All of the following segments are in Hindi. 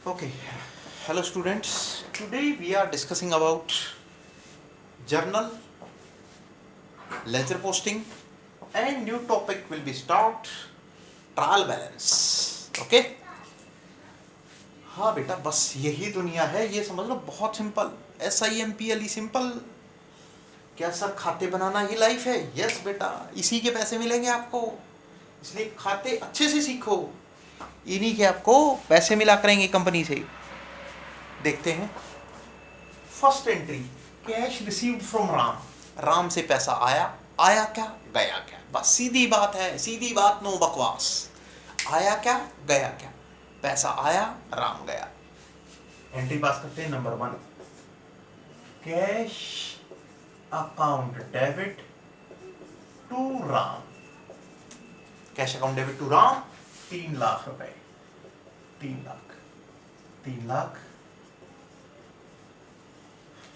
Okay, hello students. Today we are discussing about journal, ledger posting, and new topic will be start trial balance. Okay? हाँ बेटा, बस यही दुनिया है, ये समझ लो, बहुत सिंपल. SIMPLE simple. क्या सर खाते बनाना ही लाइफ है? यस बेटा, इसी के पैसे मिलेंगे आपको, इसलिए खाते अच्छे से सीखो, इन्हीं के आपको पैसे मिला करेंगे कंपनी से. देखते हैं. First entry, cash received from Ram. Ram से पैसा आया. आया क्या, गया क्या? बस सीधी बात है, सीधी बात, नो बकवास. आया क्या, गया क्या? पैसा आया, राम गया. एंट्री पास करते हैं. Number 1, cash account debit to Ram. Cash account debit to Ram 3 lakh रुपए. 3 लाख.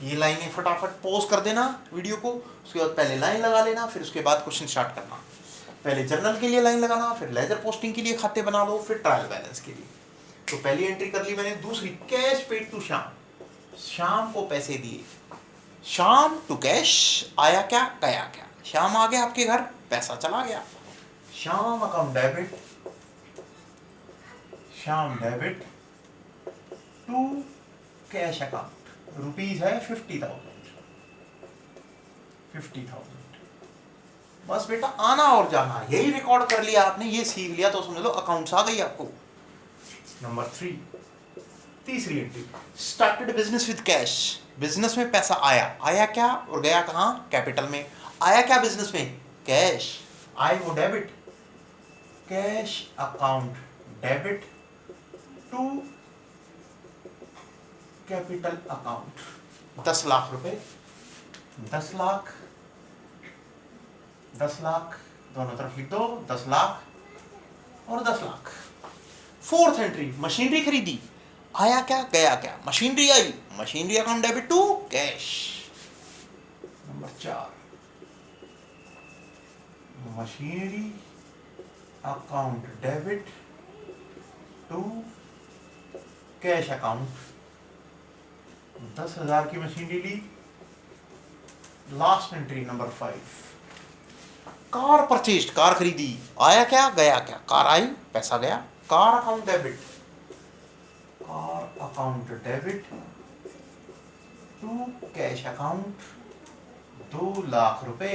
ये लाइनें फटाफट पॉज कर देना वीडियो को, उसके बाद पहले लाइन लगा लेना, फिर उसके बाद क्वेश्चन स्टार्ट करना. पहले जर्नल के लिए लाइन लगाना, फिर लेजर पोस्टिंग के लिए खाते बना लो, फिर ट्रायल बैलेंस के लिए. तो पहली एंट्री कर ली मैंने. दूसरी, cash paid to Shyam. Shyam को पैसे दिए. Shyam to cash. आया क्या, गया क्या? श्याम आ गया आपके घर, पैसा चला गया. Shyam account debit. Shyam debit to cash account. Rupees है 50,000. बस बेटा, आना और जाना, यही रिकॉर्ड कर लिया आपने, ये सीख लिया तो समझ लो अकाउंट्स आ गई आपको. नंबर 3, तीसरी entry, started business with cash. Business में पैसा आया. आया क्या और गया कहाँ? कैपिटल में. आया क्या बिजनेस में? कैश. आए वो debit. Cash account debit to capital account. 10 lakh रुपए. 10 लाख दोनों तरफ लिख दो. 10 लाख और 10 लाख. फोर्थ एंट्री, मशीनरी खरीदी. आया क्या, गया क्या? मशीनरी आई. Machinery account debit to cash. Number 4, machinery account debit to cash account. 10,000 की मशीनरी ली. Last entry number 5, car purchased. Car खरीदी. आया क्या, गया क्या? कार आई, पैसा गया. Car account debit. Car account debit to cash account. 2 lakh रुपए.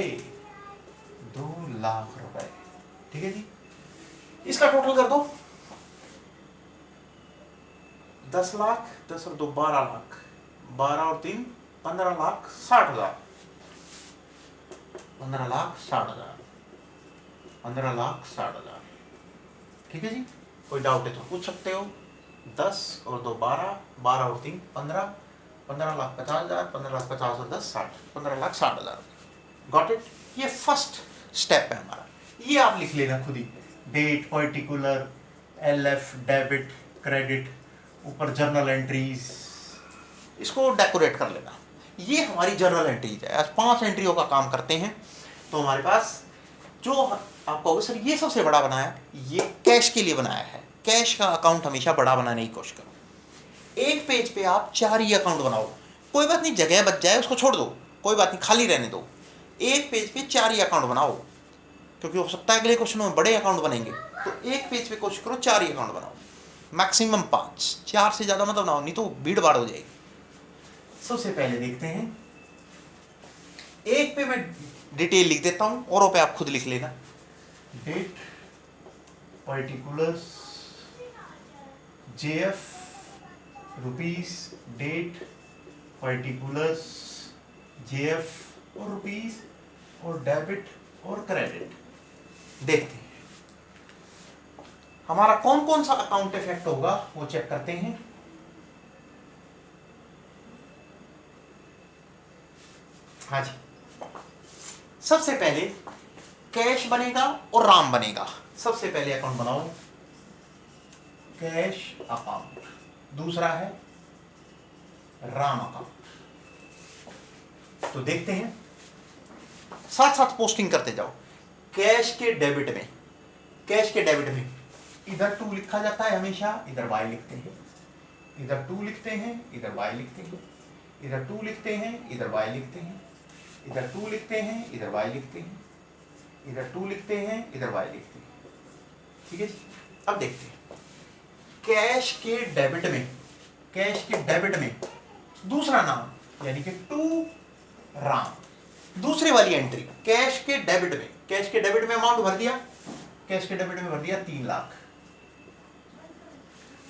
2 लाख रुपए. ठीक है जी. इसका टोटल कर दो. 10 लाख, 10 और 2 12 लाख. 12 और 3 15 लाख 60,000. 15 लाख 60,000. 15 लाख 60,000. ठीक है जी. कोई डाउट है तो पूछ सकते हो. 10 और 2 12, 12 और 3 15, 15 लाख 50,000, 15 लाख 50 और 10 60, 15 लाख 60,000. Got it. ये फर्स्ट स्टेप है हमारा. ये आप लिख लेना खुद ही. Date, particular, LF, debit, credit, ऊपर जर्नल एंट्रीज, इसको डेकोरेट कर लेना. ये हमारी जर्नल एंट्रीज है. आज 5 एंट्रियों का काम करते हैं. तो हमारे पास जो आप कहोगे सर ये सबसे बड़ा बनाया, ये कैश के लिए बनाया है. कैश का अकाउंट हमेशा बड़ा बनाने की कोशिश करो. एक पेज पे आप 4 ही अकाउंट बनाओ. कोई बात नहीं, जगह बच जाए उसको छोड़ दो, कोई बात नहीं, खाली रहने दो. एक पेज पे 4 ही अकाउंट बनाओ, क्योंकि हो सकता है अगले क्वेश्चन में बड़े अकाउंट बनेंगे. तो एक पेज पे कोशिश करो 4 ही अकाउंट बनाओ. मैक्सिमम 5. 4 से ज्यादा मत बनाओ, नहीं तो भीड़ भाड़ हो जाएगी. सबसे पहले देखते हैं. एक पे मैं डिटेल लिख देता हूं, औरों पे आप खुद लिख लेना. Date, particulars, JF, rupees, date, particulars, JF और रुपीस, और डेबिट और क्रेडिट. देखते हैं हमारा कौन कौन सा अकाउंट इफेक्ट होगा, वो चेक करते हैं. हाँ जी. सबसे पहले कैश बनेगा और राम बनेगा. सबसे पहले अकाउंट बनाओ कैश अकाउंट. दूसरा है राम अकाउंट. तो देखते हैं, साथ साथ पोस्टिंग करते जाओ. कैश के डेबिट में इधर 2 लिखा जाता है हमेशा, इधर Y लिखते हैं. इधर 2 लिखते हैं, इधर y लिखते हैं, इधर 2 लिखते हैं, इधर y लिखते हैं, इधर 2 लिखते हैं, इधर y लिखते हैं, इधर 2 लिखते हैं, इधर y लिखते हैं। ठीक है जी। अब देखते हैं कैश के डेबिट में, कैश के डेबिट में दूसरा नाम यानी कि टू राम, दूसरी वाली एंट्री कैश के डेबिट में, कैश के डेबिट में अमाउंट भर दिया, कैश के डेबिट में भर दिया 3 लाख,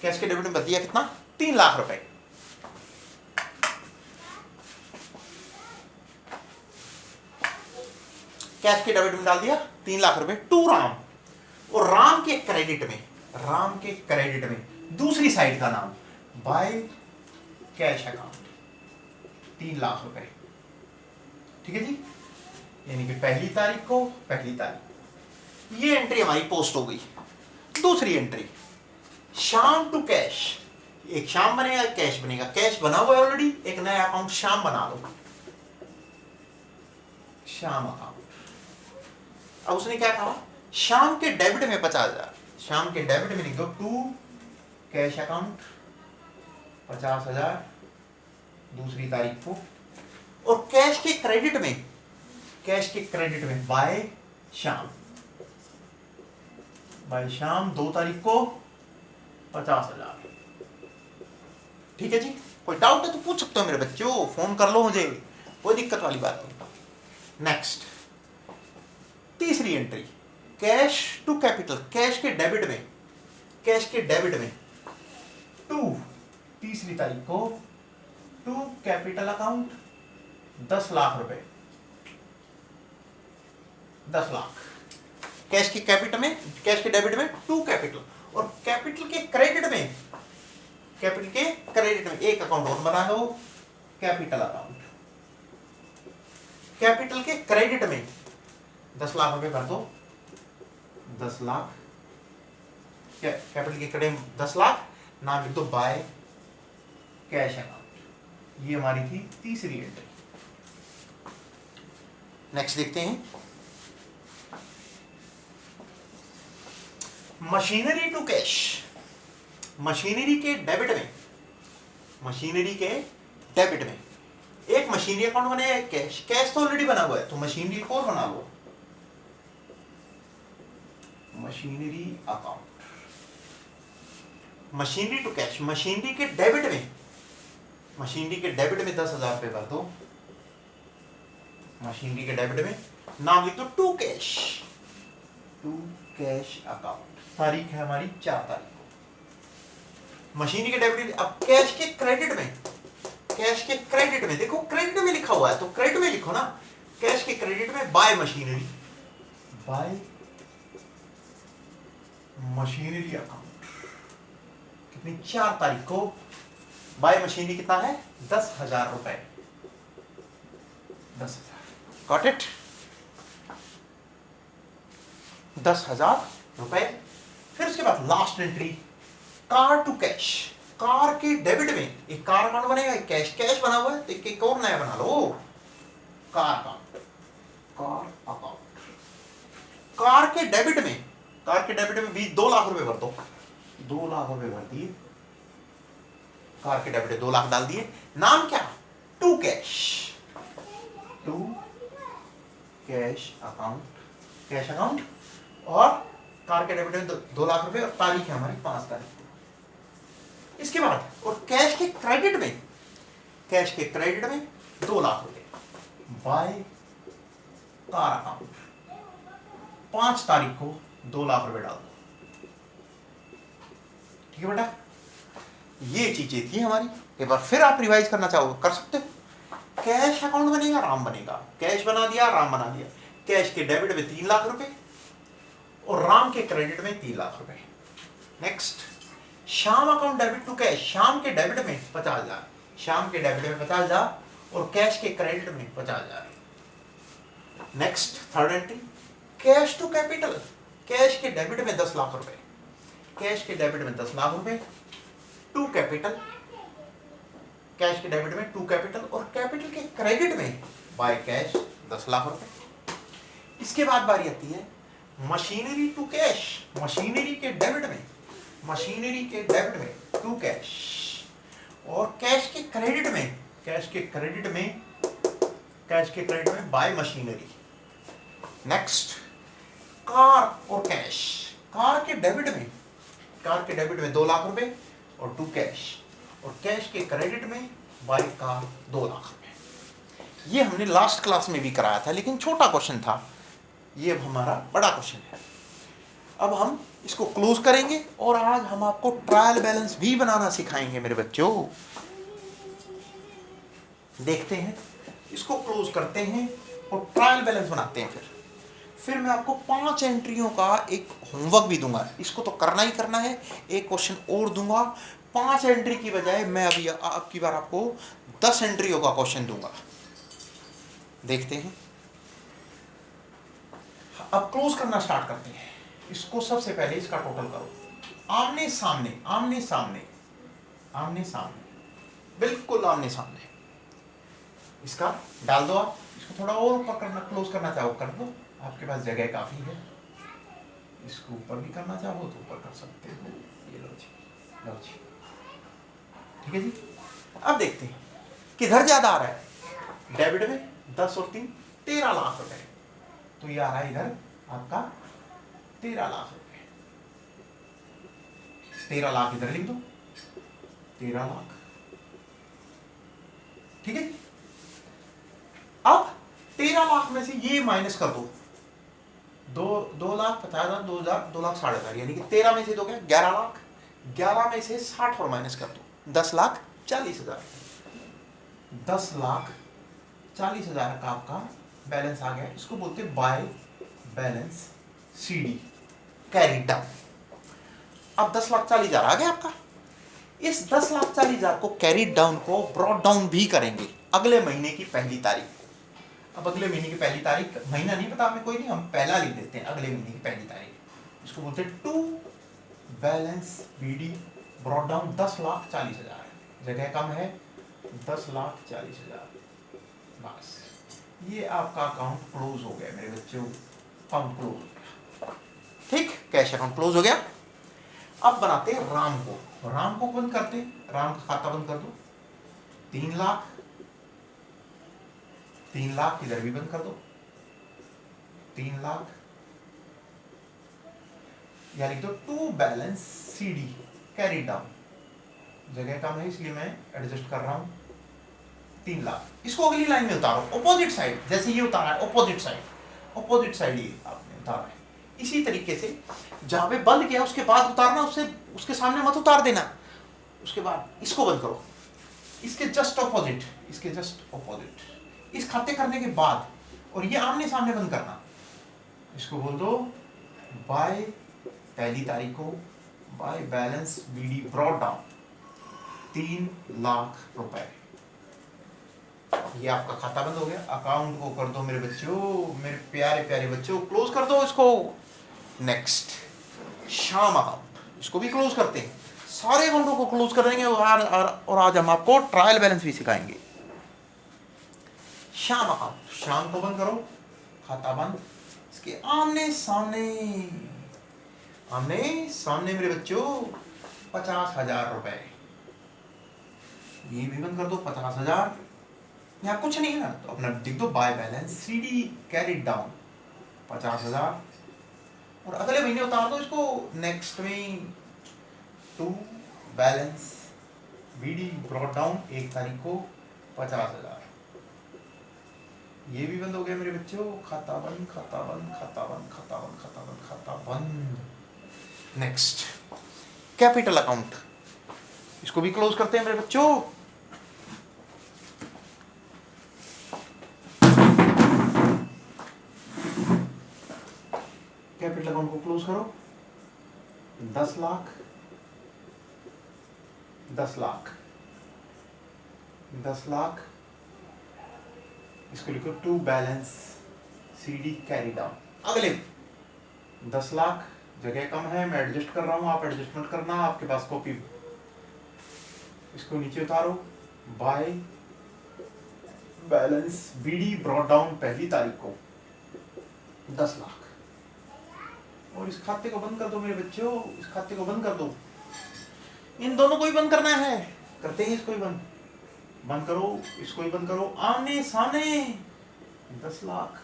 कैश के डेबिट में भर दिया कितना 3 लाख रुपए। कैश के डेबिट में डाल दिया 3 लाख रुपए टू राम, और राम के क्रेडिट में, राम के क्रेडिट में दूसरी साइड का नाम बाय कैश अकाउंट 3 लाख रुपए। ठीक है जी। यानी कि पहली तारीख को, पहली तारीख, ये एंट्री हमारी पोस्ट हो गई। दूसरी एंट्री शाम टू कैश, एक शाम बनेगा एक कैश बनेगा, कैश बना हुआ है ऑलरेडी, एक नया अकाउंट शाम बना लो, शाम अकाउंट। अब उसने क्या कहा, शाम के डेबिट में 50,000, शाम के डेबिट में लिख दो टू कैश अकाउंट 50,000 दूसरी तारीख को, और कैश के क्रेडिट में, कैश के क्रेडिट में बाय शाम, बाय शाम 2 तारीख को 50,000। ठीक है जी। कोई डाउट है तो पूछ सकते हो मेरे बच्चों, फोन कर लो मुझे, कोई दिक्कत वाली बात नहीं। नेक्स्ट तीसरी entry cash to capital, cash के डेबिट में, कैश के डेबिट में टू तीसरी तारीख को टू कैपिटल अकाउंट 10 लाख रुपए, 10 लाख कैश के कैपिटल में, कैश के डेबिट में टू कैपिटल, और कैपिटल के क्रेडिट में, कैपिटल के क्रेडिट में एक अकाउंट और बना लो कैपिटल अकाउंट, कैपिटल के क्रेडिट में 10 लाख रुपए कर दो, 10 लाख कैपिटल के क्रेडिट में 10 लाख, नाम लिख दो बाय कैश अकाउंट। ये हमारी थी तीसरी एंट्री। नेक्स्ट देखते हैं मशीनरी टू कैश, मशीनरी के डेबिट में, मशीनरी के डेबिट में एक मशीनरी अकाउंट बनेगा, कैश, कैश तो ऑलरेडी बना हुआ है तो मशीनरी को और बना लो, machinery account, machinery to cash, machinery के डेबिट में, मशीनरी के डेबिट में 10,000 रुपए कर दो, मशीनरी के डेबिट में नाम लिख दो to cash, to cash account, तारीख है हमारी 4 तारीख को। मशीनरी के डेबिट, अब कैश के क्रेडिट में, कैश के क्रेडिट में देखो क्रेडिट में लिखा हुआ है तो क्रेडिट में लिखो ना, कैश के क्रेडिट में bye machinery, bye machinery account कितनी 4 तारीख को बाय मशीनरी कितना है 10,000 रुपए, 10,000, गॉट इट, 10,000 रुपए। फिर उसके बाद last entry car to cash, car के डेबिट में एक कार अकाउंट बनेगा, एक कैश, कैश बना हुआ है तो एक और नया बना लो car account, car account. Car के डेबिट में, कार के डेबिट में भी 2 लाख रुपए भर दो, 2 लाख रुपए भर दिए, कार के डेबिट 2 लाख डाल दिए, नाम क्या to cash, to cash account, cash account, और कार के डेबिट में 2 लाख रुपए, और तारीख है हमारी 5 तारीख। इसके बाद और कैश के क्रेडिट में, कैश के क्रेडिट में 2 लाख रुपए बाय कार अकाउंट, 5 तारीख को 2 लाख रुपए डाल दो। ठीक है बेटा, ये चीजें थी हमारी। एक बार फिर आप रिवाइज करना चाहो कर सकते हो। कैश अकाउंट बनेगा, राम बनेगा, कैश बना दिया, राम बना दिया, कैश के डेबिट में 3 लाख रुपए और राम के क्रेडिट में 3 लाख रुपए। Next Shyam account debit to cash, Shyam के डेबिट में 50,000, श्याम के डेबिट में 50,000 और कैश के क्रेडिट में 50,000। Next third entry cash to capital, cash के डेबिट में 10 लाख रुपए, कैश के डेबिट में 10 लाख रुपए, टू कैपिटल, कैश के डेबिट में टू कैपिटल और कैपिटल के क्रेडिट में बाय कैश 10 लाख रुपए। इसके बाद बारी आती है मशीनरी टू कैश, मशीनरी के डेबिट में, मशीनरी के डेबिट में टू कैश, और कैश के क्रेडिट में, कैश के क्रेडिट में बाय मशीनरी। नेक्स्ट, कार और कैश। कार के डेबिट में 2 लाख रुपए और 2 कैश, और कैश के क्रेडिट में बाय कार 2 लाख रुपए। ये हमने लास्ट क्लास में भी कराया था, लेकिन छोटा क्वेश्चन था। ये अब हमारा बड़ा क्वेश्चन है। अब हम इसको क्लोज करेंगे और आज हम आपको ट्रायल बैलेंस भी बनाना सिखाएंगे मेरे बच्चों। देखते हैं, इसको क्लोज करते हैं और ट्रायल बैलेंस बनाते हैं। फिर मैं आपको 5 एंट्रियों का एक होमवर्क भी दूंगा। इसको तो करना ही करना है। एक क्वेश्चन और दूंगा। 5 एंट्री की बजाय मैं अभी आपकी बार आपको 10 एंट्रियों का क्वेश्चन दूंगा। देखते हैं। अब क्लोज करना स्टार्ट करते हैं। इसको सबसे पहले इसका टोटल करो। आमने सामने, आमने सामने, आमने सामने, बिल्कुल आमने सामने। इसका डाल दो आप। इसको थोड़ा और ऊपर करना, क्लोज करना चाहो कर दो, आपके पास जगह काफी है। इसको ऊपर भी करना चाहो तो ऊपर कर सकते हो। ये लो जी, लो जी, ठीक है जी। अब देखते हैं किधर ज्यादा आ रहा है। डेबिट में 10 और 3 13 लाख रुपए, तो ये आ रहा है इधर आपका 13 लाख रुपए। 13 लाख इधर लिख दो, 13 लाख, ठीक है। अब 13 लाख में से ये माइनस कर दो, 2 लाख 50 हजार, 2 हजार, 2 लाख 60 हजार, यानी कि 13 में से दो क्या 11 लाख। 11 में से 60 और माइनस कर दो, 10 लाख 40 हजार। 10 लाख 40 हजार का आपका बैलेंस आ गया। इसको बोलते हैं bye balance CD, carry down. अब 10 लाख 40 हजार आ गया आपका। इस 10 लाख 40 हजार को कैरी डाउन को ब्रॉट डाउन भी करेंगे अगले महीने की पहली तारीख। अब अगले महीने की पहली तारीख, महीना नहीं पता हमें, कोई नहीं, हम पहला लिख देते हैं, अगले महीने की पहली तारीख। इसको बोलते हैं to balance BD brought down. 10 lakh 40 हजार है, जगह कम है, 10 लाख 40 हजार। बस ये आपका अकाउंट क्लोज हो गया मेरे बच्चों, अकाउंट क्लोज हो गया, ठीक। कैश अकाउंट क्लोज हो गया। अब बनाते हैं राम को। राम को बंद करते हैं, राम का खाता बंद कर दो। 3 लाख, 3 लाख इधर भी बंद कर दो, 3 लाख, या लिख दो to balance CD carry down. जगह कम है इसलिए मैं एडजस्ट कर रहा हूं, 3 लाख। इसको अगली लाइन में उतारो, ऑपोजिट साइड, जैसे ये उतारा है ऑपोजिट साइड ये आपने उतारा है। इसी तरीके से जहां पे बंद किया उसके बाद उतारना, उसके सामने मत उतार देना। उसके बाद इसको बंद करो, इसके जस्ट ऑपोजिट, इस खाते करने के बाद, और ये आमने सामने बंद करना। इसको बोल दो बाय पहली तारीख को by balance BD brought down 3 lakh रुपए। ये आपका खाता बंद हो गया। अकाउंट को कर दो मेरे बच्चों, मेरे प्यारे प्यारे बच्चों, क्लोज कर दो इसको। नेक्स्ट, शाम अकाउंट, इसको भी क्लोज करते हैं। सारे अकाउंटों को क्लोज करेंगे और आज हम आपको ट्रायल बैलेंस भी सिखाएंगे। शाम अकाउंट, शाम को बंद करो, खाता बंद। इसके आमने सामने मेरे बच्चों 50,000 रुपए, ये भी बंद कर दो 50,000। यहाँ कुछ नहीं है ना, तो अपना लिख दो by balance CD carry down 50,000, और अगले महीने उतार दो इसको नेक्स्ट में to balance BD brought down 1 तारीख को 50,000। ये भी बंद हो गया मेरे बच्चों, खाता बंद, खाता बंद, खाता बंद, खाता बंद, खाता बंद, खाता बंद। नेक्स्ट, कैपिटल अकाउंट, इसको भी क्लोज करते हैं मेरे बच्चों। कैपिटल अकाउंट को क्लोज करो। 10 लाख, 10 लाख, 10 लाख, इसको लिखो to balance CD carry down. अगले 10 लाख, जगह कम है, मैं एडजस्ट कर रहा हूं, आप एडजस्टमेंट करना, आपके पास कॉपी। इसको नीचे उतारो, by balance BD brought down पहली तारीख को 10 लाख, और इस खाते को बंद कर दो मेरे बच्चों, इस खाते को बंद कर दो। इन दोनों को ही बंद करना है, करते हैं इसको ही बंद, बंद करो, इसको ही बंद करो, आमने सामने 10 लाख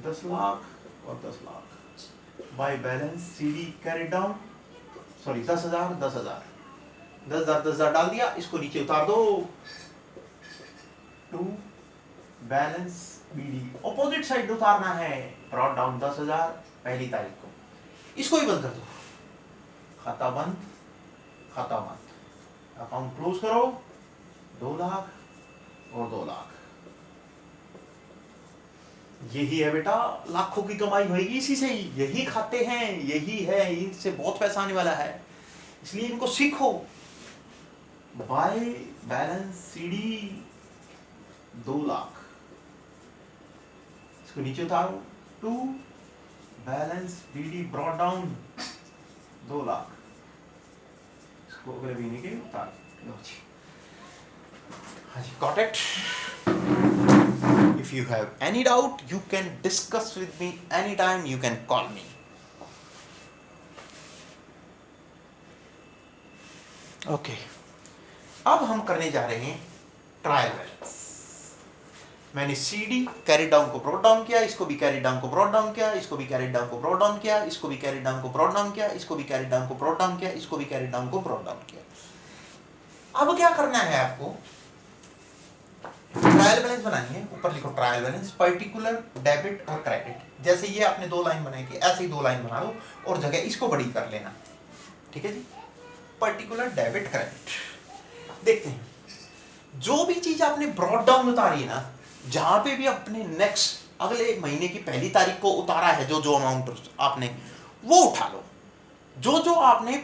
10 लाख और 10 lakh bye balance CD carry down, sorry 10,000 10,000 10,000 10,000 डाल दिया, इसको नीचे उतार दो to balance BD, opposite side उतारना है, ब्रॉट डाउन 10,000 पहली तारीख को, इसको ही बंद कर दो, खाता बंद, खाता बंद, अकाउंट क्लोज करो, 2 लाख और 2 लाख। यही है बेटा, लाखों की कमाई होगी इसी से ही, यही खाते हैं, यही है, इनसे बहुत पैसा आने वाला है, इसलिए इनको सीखो। बाय बैलेंस सीडी 2 लाख, इसको नीचे उतारो, to balance BD brought down 2 lakh, इसको अगले महीने के उतार लो जी। हाँ जी, got it. If you have any doubt, you can discuss with me anytime. You can call me. Okay. अब हम करने जा रहे हैं ट्रायल बैलेंस। मैंने CD कैरी डाउन को ब्रॉट डाउन किया, इसको भी कैरी डाउन को ब्रॉट डाउन किया, इसको भी कैरी डाउन को ब्रॉट डाउन किया, इसको भी कैरी डाउन को ब्रॉट डाउन किया, इसको भी कैरी डाउन को ब्रॉट डाउन किया, इसको भी कैरी डाउन को ब्रॉट डाउन किया। अब क्या करना है आपको, ट्रायल बैलेंस बनानी है, ऊपर लिखो ट्रायल बैलेंस, पर्टिकुलर डेबिट और क्रेडिट। जैसे ये आपने 2 लाइन बनाई थी, ऐसे ही 2 लाइन बना लो और जगह इसको बड़ी कर लेना, ठीक है जी। पर्टिकुलर डेबिट क्रेडिट, देखते हैं जो भी चीज आपने ब्रॉट डाउन उतारी है ना, जहां पे भी अपने नेक्स्ट अगले महीने की पहली तारीख को उतारा है, जो जो अमाउंट आपने वो उठा लो। जो जो आपने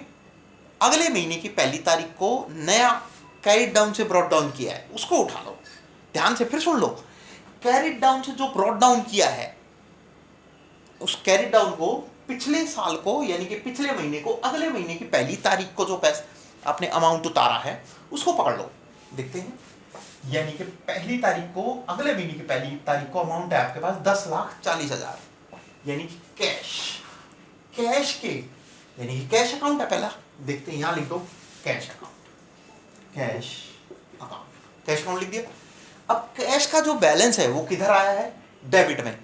अगले महीने की पहली तारीख को नया कैरी डाउन से ब्रॉट डाउन किया है उसको उठा लो। ध्यान से फिर सुन लो, कैरिड डाउन से जो ब्रॉट डाउन किया है, उस कैरिड डाउन को पिछले साल को, यानी कि पिछले महीने को अगले महीने की पहली तारीख को जो पैसा आपने अमाउंट उतारा है उसको पकड़ लो। देखते हैं, यानी कि पहली तारीख को अगले महीने की पहली तारीख को अमाउंट है आपके पास 10,40,000, यानी कि कैश के, यानी कि कैश अकाउंट है पहला। देखते हैं, यहां लिख दो cash account, cash account, cash account लिख दिया। अब कैश का जो बैलेंस है वो किधर आया है, डेबिट में।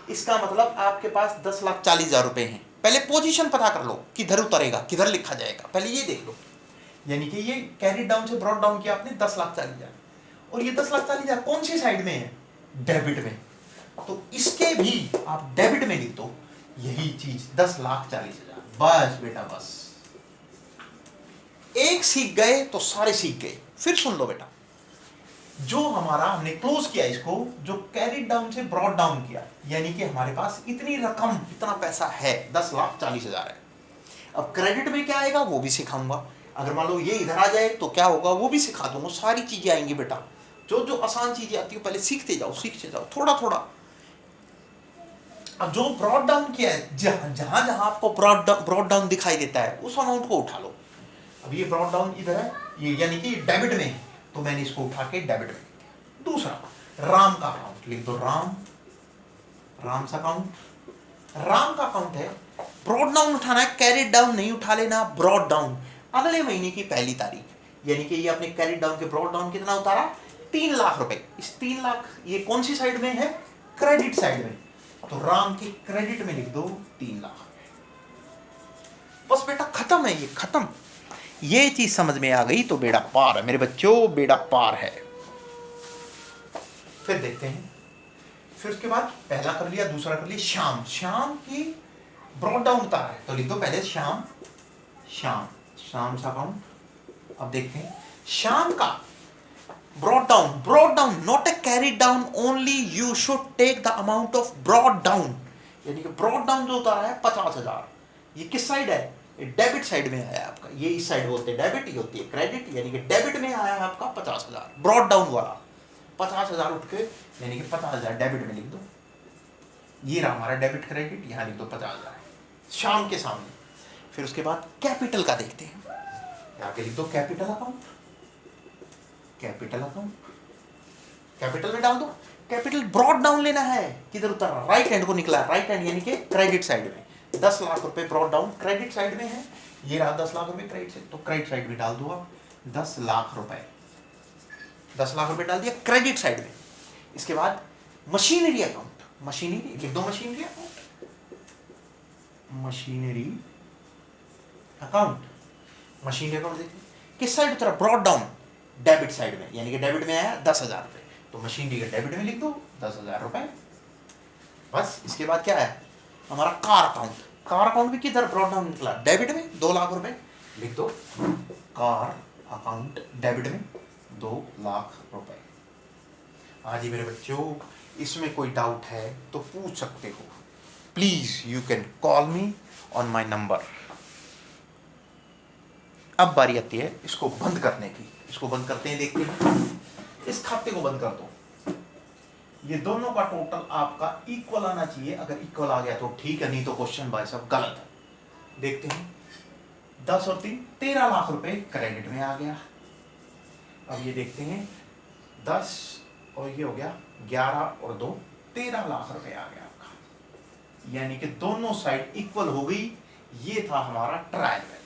इसका मतलब आपके पास 10,40,000 रुपए हैं। पहले पोजीशन पता कर लो, किधर उतरेगा, किधर लिखा जाएगा, पहले ये देख लो। यानी कि ये कैरी डाउन से ब्रॉट डाउन किया आपने 10,40,000, और ये 10,40,000 कौन सी साइड में है, डेबिट में। तो इसके भी आप डेबिट में लिख दो यही चीज 10,40,000। बस बेटा बस, एक सीख गए तो सारे सीख गए। फिर सुन लो बेटा, जो हमारा हमने क्लोज किया इसको, जो कैरी डाउन से ब्रॉट डाउन किया, यानी कि हमारे पास इतनी रकम, इतना पैसा है, 10,40,000 है। अब क्रेडिट में क्या आएगा वो भी सिखाऊंगा। अगर मान लो ये इधर आ जाए तो क्या होगा वो भी सिखा दूंगा। सारी चीजें आएंगी बेटा, जो जो आसान चीजें आती है पहले सीखते जाओ थोड़ा थोड़ा। अब जो ब्रॉट डाउन किया है, जहां जहां आपको ब्रॉट डाउन दिखाई देता है उस अमाउंट को उठा लो। अब ये ब्रॉट डाउन इधर है, ये यानी कि डेबिट में, तो मैंने इसको उठा के डेबिट में। दूसरा, राम का अकाउंट लिख दो, राम्स अकाउंट। राम का अकाउंट है, ब्रॉट डाउन उठाना है, कैरी डाउन नहीं उठा लेना, ब्रॉट डाउन अगले महीने की पहली तारीख, यानी कि ये आपने कैरी डाउन के ब्रॉट डाउन कितना उतारा, 3 लाख रुपए। इस 3 लाख ये कौन सी साइड में है, क्रेडिट साइड में, तो राम के क्रेडिट में लिख दो 3 लाख। बस बेटा खत्म है, ये खत्म। ये चीज समझ में आ गई तो बेड़ा पार है मेरे बच्चों, बेड़ा पार है। फिर देखते हैं, फिर उसके बाद पहला कर लिया, दूसरा कर लिया, श्याम की ब्रॉट डाउन उतारा है, तो लिख दो पहले श्याम अकाउंट। अब देखते हैं, श्याम का brought down not a carry down only, you should take the amount of brought down, यानी कि ब्रॉट डाउन जो उतारा है 50,000। ये किस साइड है, डेबिट साइड में आया आपका, ये इस साइड बोलते हैं डेबिट, ये होती है क्रेडिट, यानी कि डेबिट में आया है आपका 50,000। ब्रॉट डाउन वाला 50,000 उठ के, यानी कि 50,000 डेबिट में लिख दो। ये रहा हमारा डेबिट क्रेडिट, यहाँ लिख दो 50,000 शाम के सामने। फिर उसके बाद कैपिटल का देखते हैं, यहाँ पे लिख दो कैपिटल अकाउंट, कैपिटल में डाल दो। कैपिटल ब्रॉट डाउन लेना है, किधर उतर रहा, राइट हैंड को निकला, राइट हैंड यानी कि क्रेडिट साइड में। 10 लाख रुपए ब्रॉट डाउन क्रेडिट साइड में है, ये रहा 10 लाख रुपए क्रेडिट साइड, तो क्रेडिट साइड में डाल दूंगा। 10 लाख रुपए, 10 लाख रुपए डाल दिया क्रेडिट साइड में। इसके बाद मशीनरी अकाउंट, मशीनरी लिख दो, machinery account, machinery account, machinery account देखिए किस साइड तरफ, ब्रॉड डाउन डेबिट साइड में, यानी कि डेबिट में आया 10,000 रुपए, तो मशीनरी का डेबिट में लिख दो 10,000 रुपए। बस इसके बाद क्या है हमारा कार अकाउंट, कार अकाउंट भी किधर ब्रॉड डाउन निकला, डेबिट में 2 लाख रुपए, लिख दो कार अकाउंट डेबिट में 2 लाख रुपए। हाँ जी मेरे बच्चों, इसमें कोई डाउट है तो पूछ सकते हो, please you can call me on my number. अब बारी आती है इसको बंद करने की, इसको बंद करते हैं, देखते हैं। इस खाते को बंद कर दो, ये दोनों का टोटल आपका इक्वल आना चाहिए, अगर इक्वल आ गया तो ठीक है, नहीं तो क्वेश्चन भाई साहब गलत है। देखते हैं 10 और 3 13 लाख रुपए क्रेडिट में आ गया। अब ये देखते हैं 10 और ये हो गया 11 और 2 13 लाख रुपए आ गया आपका, यानी कि दोनों साइड इक्वल हो गई। ये था हमारा ट्रायल बैलेंस।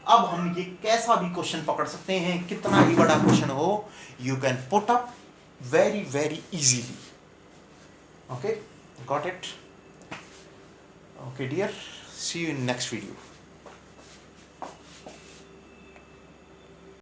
अब हम ये कैसा भी क्वेश्चन पकड़ सकते हैं, कितना ही बड़ा क्वेश्चन हो, you can put up very very easily. Okay, got it? Okay dear, see you in next video.